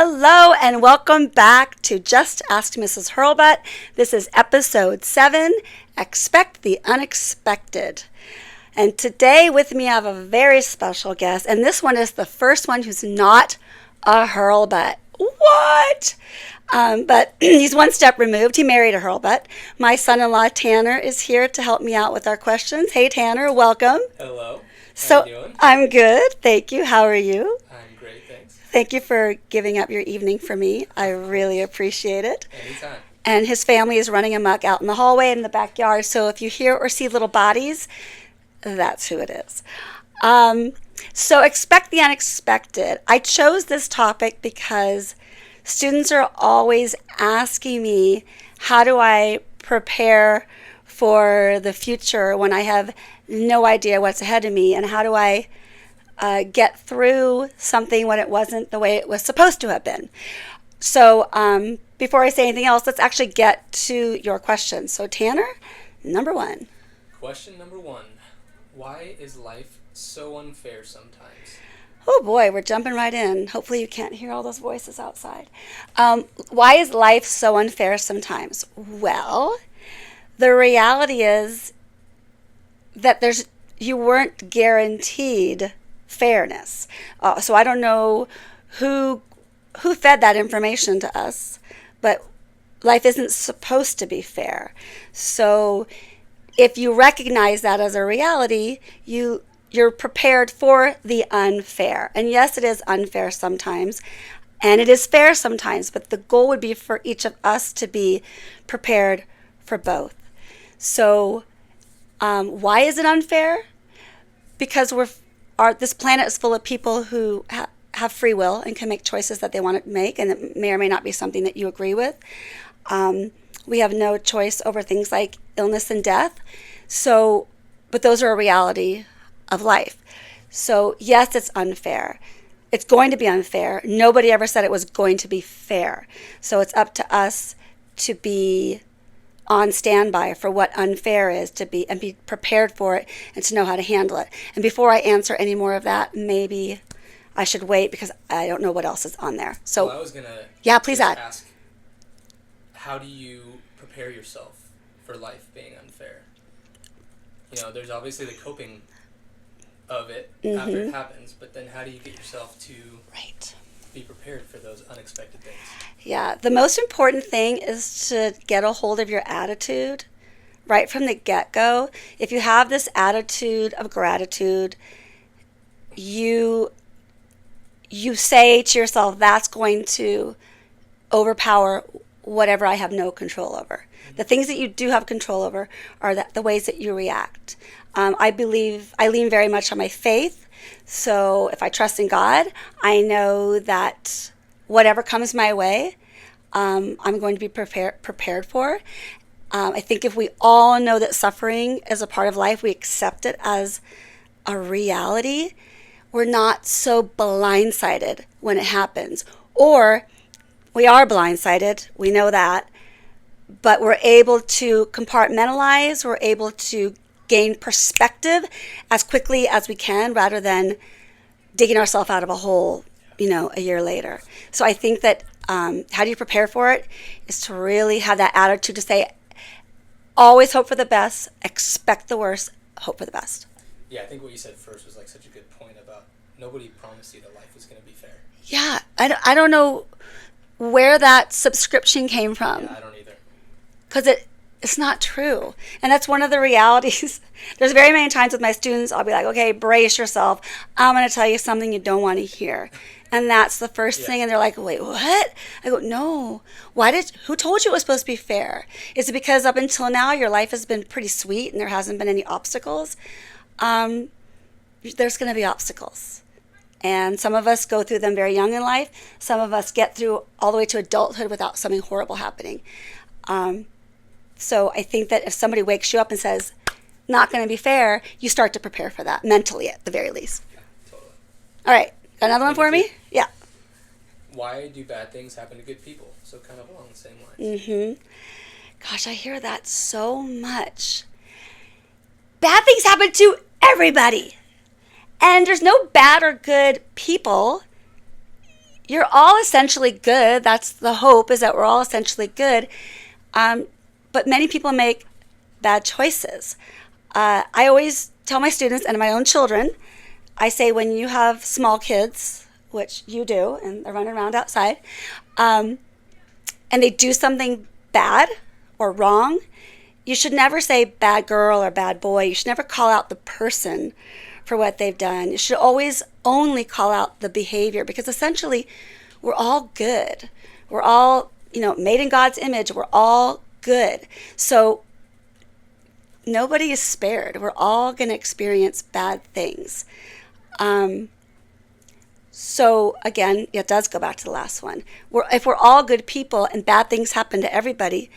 Hello and welcome back to Just Ask Mrs. Hurlbut. This is episode 7, Expect the Unexpected. And today with me I have a very special guest, and this one is the first one who's not a Hurlbut. What? But he's one step removed. He married a Hurlbut. My son-in-law Tanner is here to help me out with our questions. Hey Tanner, welcome. Hello. How you doing? I'm good, thank you. How are you? I'm great, thanks. Thank you for giving up your evening for me. I really appreciate it. Anytime. And his family is running amok out in the hallway and in the backyard, so if you hear or see little bodies, that's who it is. So expect the unexpected. I chose this topic because students are always asking me, how do I prepare for the future when I have no idea what's ahead of me, and how do I get through something when it wasn't the way it was supposed to have been? So before I say anything else, let's actually get to your questions. So Tanner, number 1. Question number 1. Why is life so unfair sometimes? Oh boy, we're jumping right in. Hopefully you can't hear all those voices outside. Why is life so unfair sometimes? Well, the reality is that you weren't guaranteed fairness. So I don't know who fed that information to us, but life isn't supposed to be fair. So if you recognize that as a reality, you're prepared for the unfair. And yes, it is unfair sometimes, and it is fair sometimes, but the goal would be for each of us to be prepared for both. So why is it unfair? Because this planet is full of people who have free will and can make choices that they want to make, and it may or may not be something that you agree with. We have no choice over things like illness and death. But those are a reality of life. So yes, it's unfair. It's going to be unfair. Nobody ever said it was going to be fair. So it's up to us to be on standby for what unfair is, and be prepared for it, and to know how to handle it. And before I answer any more of that, maybe I should wait because I don't know what else is on there. So I was gonna please add. Ask, how do you prepare yourself for life being unfair? There's obviously the coping of it after it happens, but then how do you get yourself to be prepared for those unexpected things? Yeah, the most important thing is to get a hold of your attitude right from the get-go. If you have this attitude of gratitude, you say to yourself, that's going to overpower whatever I have no control over. The things that you do have control over are the ways that you react. I lean very much on my faith. So if I trust in God, I know that whatever comes my way, I'm going to be prepared for. I think if we all know that suffering is a part of life, we accept it as a reality, we're not so blindsided when it happens. Or we are blindsided, we know that, but we're able to compartmentalize, we're able to gain perspective as quickly as we can rather than digging ourselves out of a hole, a year later. So I think that how do you prepare for it is to really have that attitude to say, always hope for the best, expect the worst, hope for the best. Yeah, I think what you said first was such a good point about nobody promised you that life was going to be fair. Yeah, I don't know where that subscription came from. Yeah, I don't either. Because it's not true. And that's one of the realities. There's very many times with my students, I'll be like, okay, brace yourself. I'm going to tell you something you don't want to hear. And that's the first thing. And they're like, wait, what? I go, no. Who told you it was supposed to be fair? Is it because up until now your life has been pretty sweet and there hasn't been any obstacles? There's going to be obstacles. And some of us go through them very young in life. Some of us get through all the way to adulthood without something horrible happening. So I think that if somebody wakes you up and says, not going to be fair, you start to prepare for that, mentally at the very least. Yeah, totally. All right, got another one for me? Yeah. Why do bad things happen to good people? So kind of along the same lines. Gosh, I hear that so much. Bad things happen to everybody. And there's no bad or good people. you're all essentially good. That's the hope, is that we're all essentially good. But many people make bad choices. I always tell my students and my own children, I say when you have small kids, which you do, and they're running around outside, and they do something bad or wrong, you should never say bad girl or bad boy. You should never call out the person for what they've done. You should always only call out the behavior, because essentially we're all good. We're all, made in God's image. We're all good. So nobody is spared. We're all going to experience bad things. So again, it does go back to the last one. If we're all good people and bad things happen to everybody,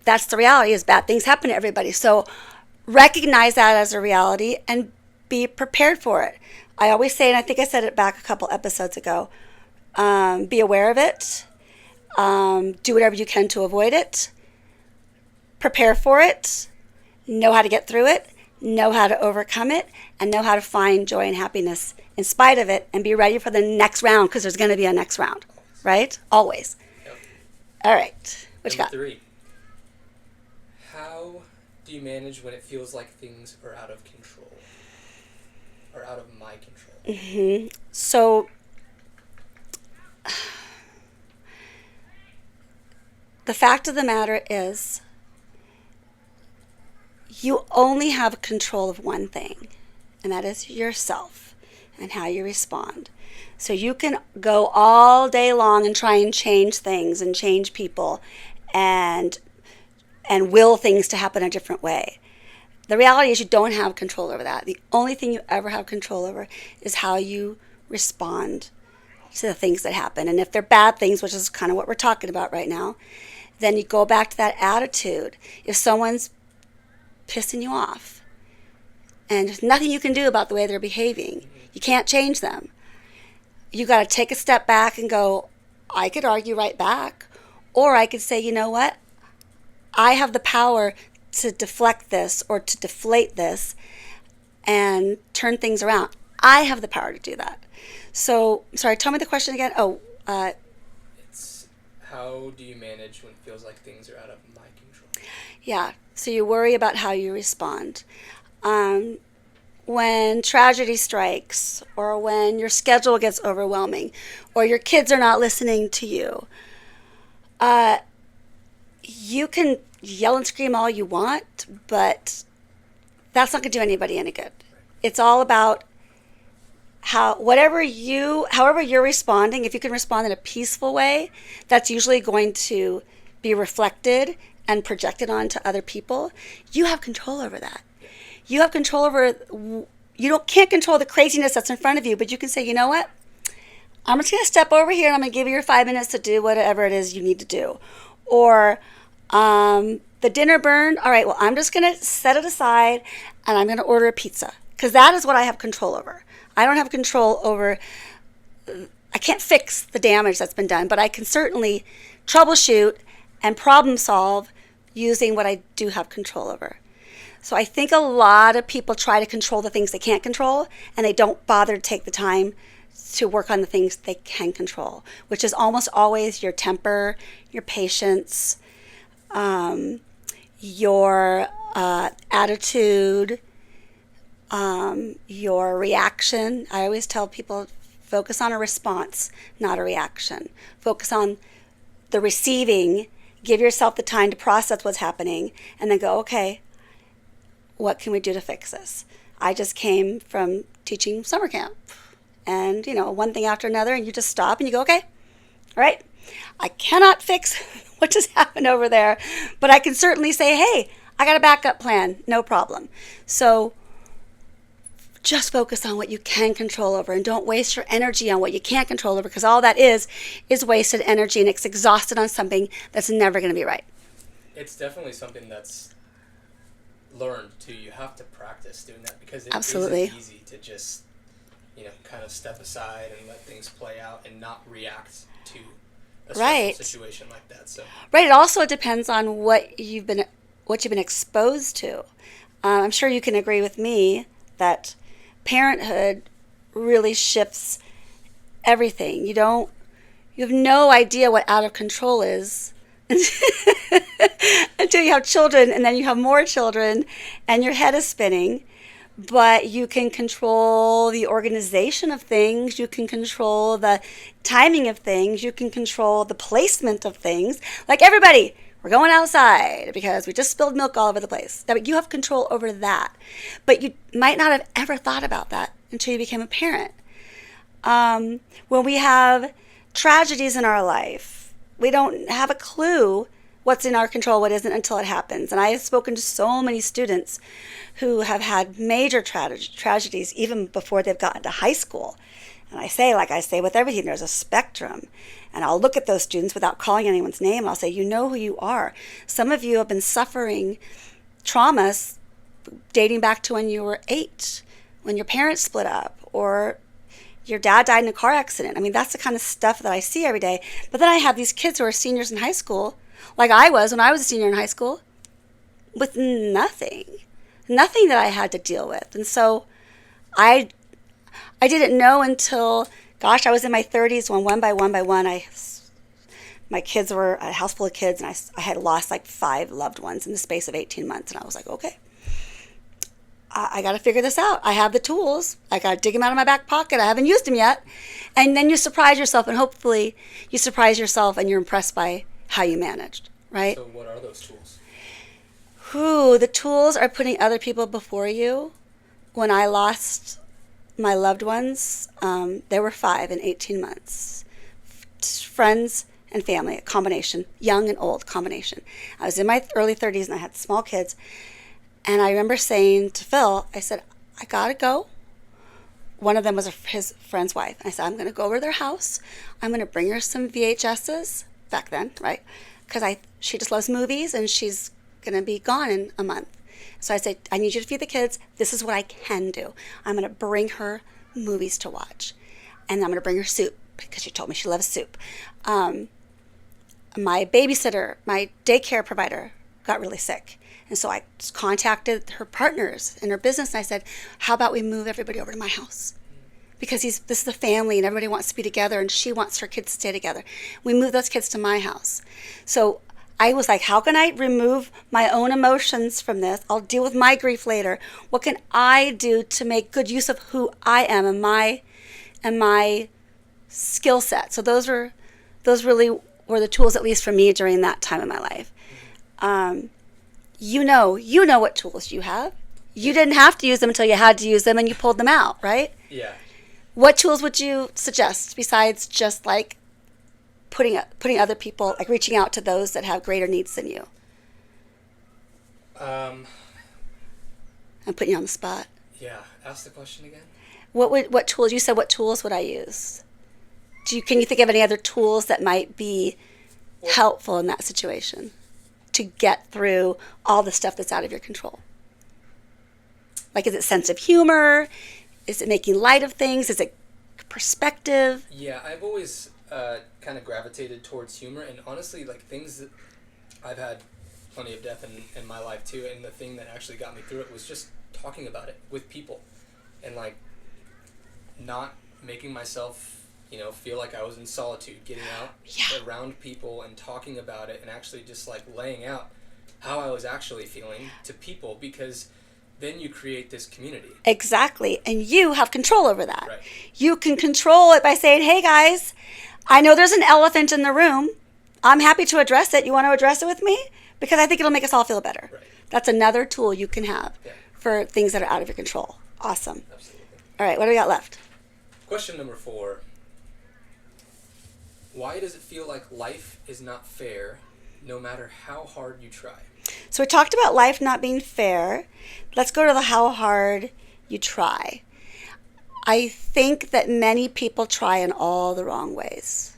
that's the reality, is bad things happen to everybody. So recognize that as a reality and be prepared for it. I always say, and I think I said it back a couple episodes ago, be aware of it. Do whatever you can to avoid it. Prepare for it. Know how to get through it. Know how to overcome it. And know how to find joy and happiness in spite of it. And be ready for the next round, because there's going to be a next round. Right? Always. Yep. All right. What you got? Number 3. How do you manage when it feels like things are out of control? Or out of my control? Mm-hmm. So the fact of the matter is, you only have control of one thing, and that is yourself and how you respond. So you can go all day long and try and change things and change people and will things to happen a different way. The reality is you don't have control over that. The only thing you ever have control over is how you respond to the things that happen. And if they're bad things, which is kind of what we're talking about right now, then you go back to that attitude. If someone's pissing you off and there's nothing you can do about the way they're behaving, you can't change them. You got to take a step back and go, I could argue right back, or I could say, you know what? I have the power to deflect this or to deflate this and turn things around. I have the power to do that. So, sorry, tell me the question again. It's how do you manage when it feels like things are out of my control? Yeah, so you worry about how you respond. When tragedy strikes, or when your schedule gets overwhelming, or your kids are not listening to you, you can yell and scream all you want, but that's not going to do anybody any good. It's all about however you're responding. If you can respond in a peaceful way, that's usually going to be reflected and projected onto other people. You have control over that. You have control over, can't control the craziness that's in front of you, but you can say, you know what? I'm just going to step over here and I'm going to give you your 5 minutes to do whatever it is you need to do. Or the dinner burned. All right, well, I'm just going to set it aside and I'm going to order a pizza, because that is what I have control over. I don't have control over, I can't fix the damage that's been done, but I can certainly troubleshoot and problem solve using what I do have control over. So I think a lot of people try to control the things they can't control, and they don't bother to take the time to work on the things they can control, which is almost always your temper, your patience, your attitude, your reaction. I always tell people, focus on a response, not a reaction. Focus on the receiving. Give yourself the time to process what's happening, and then go, okay, what can we do to fix this? I just came from teaching summer camp, and one thing after another, and you just stop and you go, okay, all right, I cannot fix what just happened over there, but I can certainly say, hey, I got a backup plan, no problem. So just focus on what you can control over, and don't waste your energy on what you can't control over, because all that is wasted energy, and it's exhausted on something that's never going to be right. It's definitely something that's learned too. You have to practice doing that, because it Absolutely. isn't easy to just kind of step aside and let things play out and not react to a stressful situation like that. So right. It also depends on what you've been exposed to. I'm sure you can agree with me that parenthood really shifts everything. You don't You have no idea what out of control is until you have children, and then you have more children, and your head is spinning. But you can control the organization of things. You can control the timing of things. You can control the placement of things. Like, everybody, we're going outside because we just spilled milk all over the place. You have control over that. But you might not have ever thought about that until you became a parent. When we have tragedies in our life, we don't have a clue what's in our control, what isn't, until it happens. And I have spoken to so many students who have had major tragedies even before they've gotten to high school. And I say, like I say with everything, there's a spectrum. And I'll look at those students without calling anyone's name. I'll say, you know who you are. Some of you have been suffering traumas dating back to when you were 8, when your parents split up, or your dad died in a car accident. I mean, that's the kind of stuff that I see every day. But then I have these kids who are seniors in high school, like I was when I was a senior in high school, with nothing that I had to deal with. And so I didn't know until, gosh, I was in my 30s when one by one, my kids were a house full of kids, and I had lost like 5 loved ones in the space of 18 months. And I was like, okay, I got to figure this out. I have the tools. I got to dig them out of my back pocket. I haven't used them yet. And then you surprise yourself, and hopefully you surprise yourself and you're impressed by how you managed, right? So what are those tools? The tools are putting other people before you. When I lost my loved ones, there were 5 in 18 months. Friends and family, a combination, young and old combination. I was in my early 30s and I had small kids. And I remember saying to Phil, I said, I gotta go. One of them was his friend's wife. I said, I'm going to go over to their house. I'm going to bring her some VHSs, back then, right? Because she just loves movies, and she's going to be gone in a month. So I said, I need you to feed the kids. This is what I can do. I'm going to bring her movies to watch. And I'm going to bring her soup, because she told me she loves soup. My babysitter, my daycare provider, got really sick. And so I contacted her partners in her business, and I said, how about we move everybody over to my house? Because this is a family, and everybody wants to be together, and she wants her kids to stay together. We moved those kids to my house. So I was like, how can I remove my own emotions from this? I'll deal with my grief later. What can I do to make good use of who I am and my skill set? So those really were the tools, at least for me, during that time in my life. You know what tools you have. You didn't have to use them until you had to use them, and you pulled them out, right? Yeah. What tools would you suggest besides just like putting other people, like reaching out to those that have greater needs than you? I'm putting you on the spot. Yeah. Ask the question again. What tools? You said, what tools would I use? Can you think of any other tools that might be helpful in that situation to get through all the stuff that's out of your control? Like, is it sense of humor? Is it making light of things? Is it perspective? Yeah, I've always kind of gravitated towards humor, and honestly, like, things that I've had plenty of death in my life too, and the thing that actually got me through it was just talking about it with people, and like not making myself feel like I was in solitude, getting out around people and talking about it, and actually just like laying out how I was actually feeling to people, because then you create this community. Exactly. And you have control over that. Right. You can control it by saying, hey guys, I know there's an elephant in the room. I'm happy to address it. You want to address it with me? Because I think it'll make us all feel better. Right. That's another tool you can have for things that are out of your control. Awesome. Absolutely. All right, what do we got left? Question number 4. Why does it feel like life is not fair no matter how hard you try? So we talked about life not being fair. Let's go to the how hard you try. I think that many people try in all the wrong ways.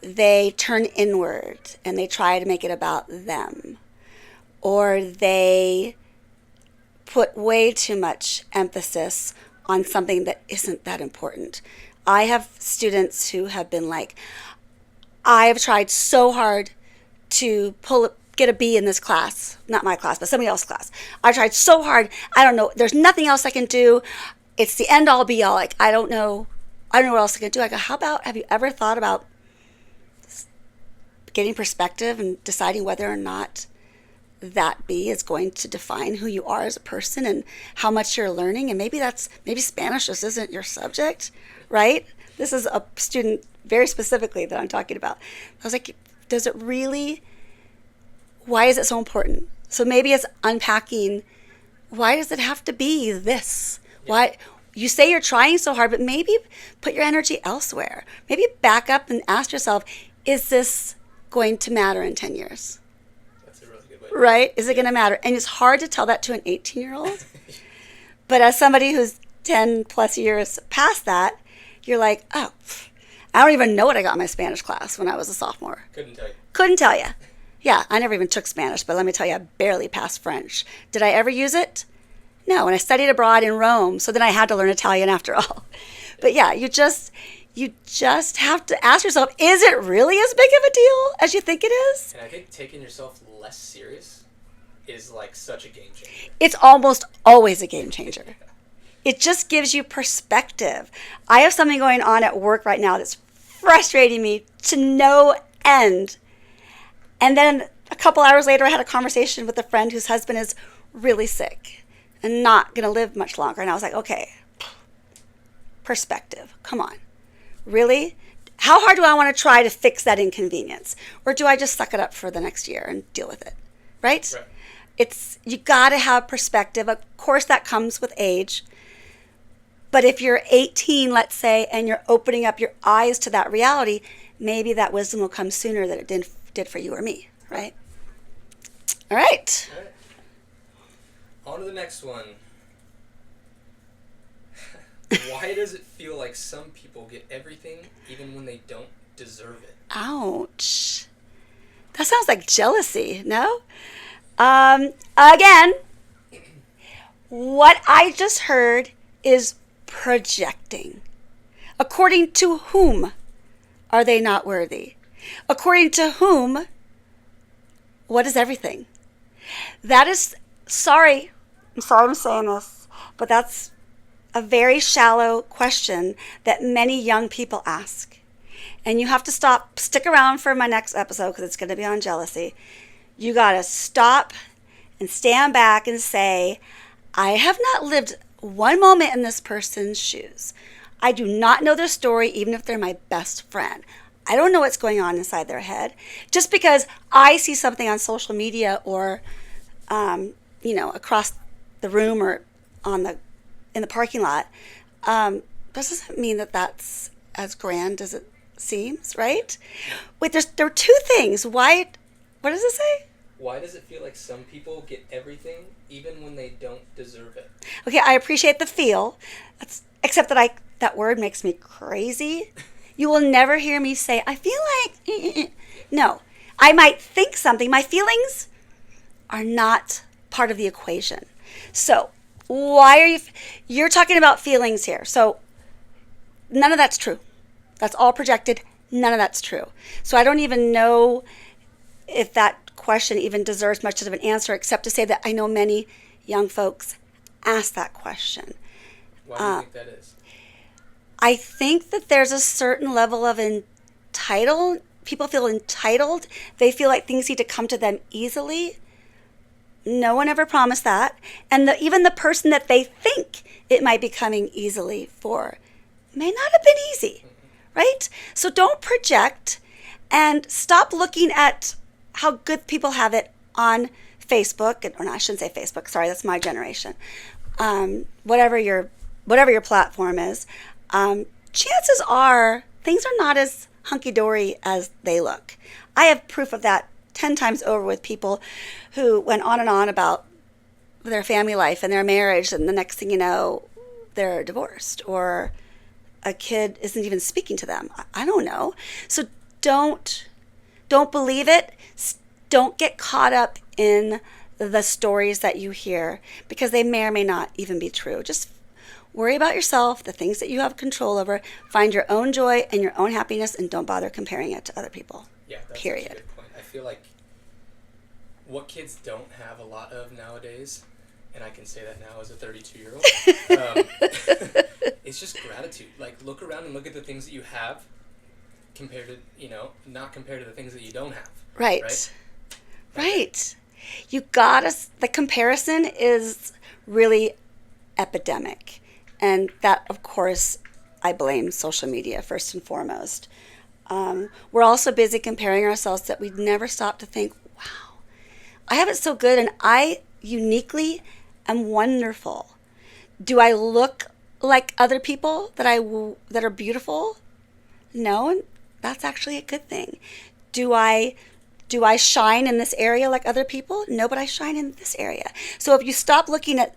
They turn inward and they try to make it about them. Or they put way too much emphasis on something that isn't that important. I have students who have been like, I have tried so hard to get a B in this class. Not my class, but somebody else's class. I tried so hard. I don't know. There's nothing else I can do. It's the end all be all. Like, I don't know what else I can do. I go, how about, have you ever thought about getting perspective and deciding whether or not that B is going to define who you are as a person and how much you're learning. And maybe Spanish just isn't your subject, right? This is a student very specifically that I'm talking about. I was like, does it really, why is it so important? So maybe it's unpacking, why does it have to be this? Why, you say you're trying so hard, but maybe put your energy elsewhere. Maybe back up and ask yourself, is this going to matter in 10 years? Right? Is it going to matter? And it's hard to tell that to an 18-year-old. But as somebody who's 10 plus years past that, you're like, oh, I don't even know what I got in my Spanish class when I was a sophomore. Couldn't tell you. Yeah, I never even took Spanish, but let me tell you, I barely passed French. Did I ever use it? No, and I studied abroad in Rome, so then I had to learn Italian after all. But yeah, you just have to ask yourself, is it really as big of a deal as you think it is? And I think taking yourself less serious is like such a game changer. It's almost always a game changer. It just gives you perspective. I have something going on at work right now that's frustrating me to no end. And then a couple hours later, I had a conversation with a friend whose husband is really sick and not going to live much longer. And I was like, okay, perspective. Come on. Really? How hard do I want to try to fix that inconvenience? Or do I just suck it up for the next year and deal with it? Right? You got to have perspective. Of course, that comes with age. But if you're 18, let's say, and you're opening up your eyes to that reality, maybe that wisdom will come sooner than it did for you or me, right? All right. On to the next one. Why does it feel like some people get everything even when they don't deserve it? Ouch. That sounds like jealousy, no? Again, what I just heard is projecting. According to whom are they not worthy? According to whom, what is everything? That is, I'm sorry I'm saying this, but that's a very shallow question that many young people ask. And you have to stick around for my next episode because it's going to be on jealousy. You got to stop and stand back and say, I have not lived one moment in this person's shoes. I do not know their story, even if they're my best friend. I don't know what's going on inside their head. Just because I see something on social media or, across the room or in the parking lot, doesn't mean that that's as grand as it seems, right? Wait, there are two things. What does it say? Why does it feel like some people get everything even when they don't deserve it? Okay, I appreciate the feel, except that that word makes me crazy. You will never hear me say, I feel like, no. I might think something. My feelings are not part of the equation. So why are you're talking about feelings here. So none of that's true. That's all projected. None of that's true. So I don't even know if that question even deserves much of an answer, except to say that I know many young folks ask that question. Why do you think that is? I think that there's a certain level of entitled. People feel entitled. They feel like things need to come to them easily. No one ever promised that. And even the person that they think it might be coming easily for may not have been easy, right? So don't project and stop looking at how good people have it on Facebook. Or no, I shouldn't say Facebook. Sorry, that's my generation. Whatever your platform is. Chances are things are not as hunky-dory as they look. I have proof of that 10 times over with people who went on and on about their family life and their marriage, and the next thing you know, they're divorced or a kid isn't even speaking to them. I don't know. So don't believe it. Don't get caught up in the stories that you hear because they may or may not even be true. Just worry about yourself, the things that you have control over. Find your own joy and your own happiness, and don't bother comparing it to other people. Yeah, that's period. a good point. I feel like what kids don't have a lot of nowadays, and I can say that now as a 32-year-old, it's just gratitude. Like, look around and look at the things that you have compared to, not compared to the things that you don't have. Right. Right. The comparison is really epidemic. And that, of course, I blame social media first and foremost. We're also busy comparing ourselves that we'd never stop to think, wow, I have it so good and I uniquely am wonderful. Do I look like other people that are beautiful? No, and that's actually a good thing. Do I shine in this area like other people? No, but I shine in this area. So if you stop looking at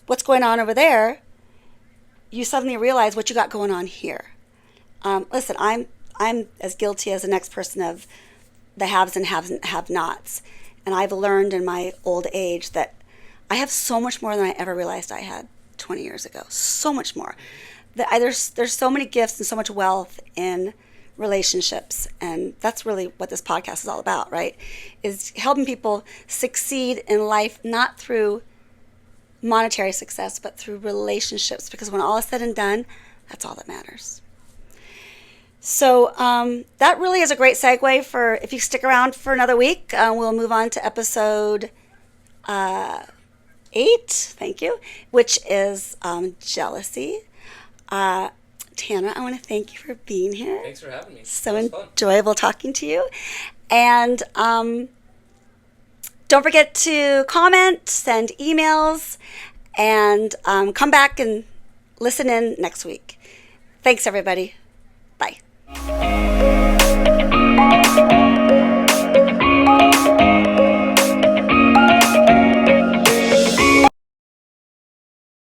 what's going on over there, you suddenly realize what you got going on here. Listen, I'm as guilty as the next person of the haves and have-nots. And I've learned in my old age that I have so much more than I ever realized I had 20 years ago. So much more. There's so many gifts and so much wealth in relationships. And that's really what this podcast is all about, right? Is helping people succeed in life, not through monetary success, but through relationships. Because when all is said and done, that's all that matters. So that really is a great segue for, if you stick around for another week, we'll move on to episode 8, thank you, which is jealousy. Tanner, I want to thank you for being here. Thanks for having me. So enjoyable talking to you. And don't forget to comment, send emails, and come back and listen in next week. Thanks, everybody. Bye.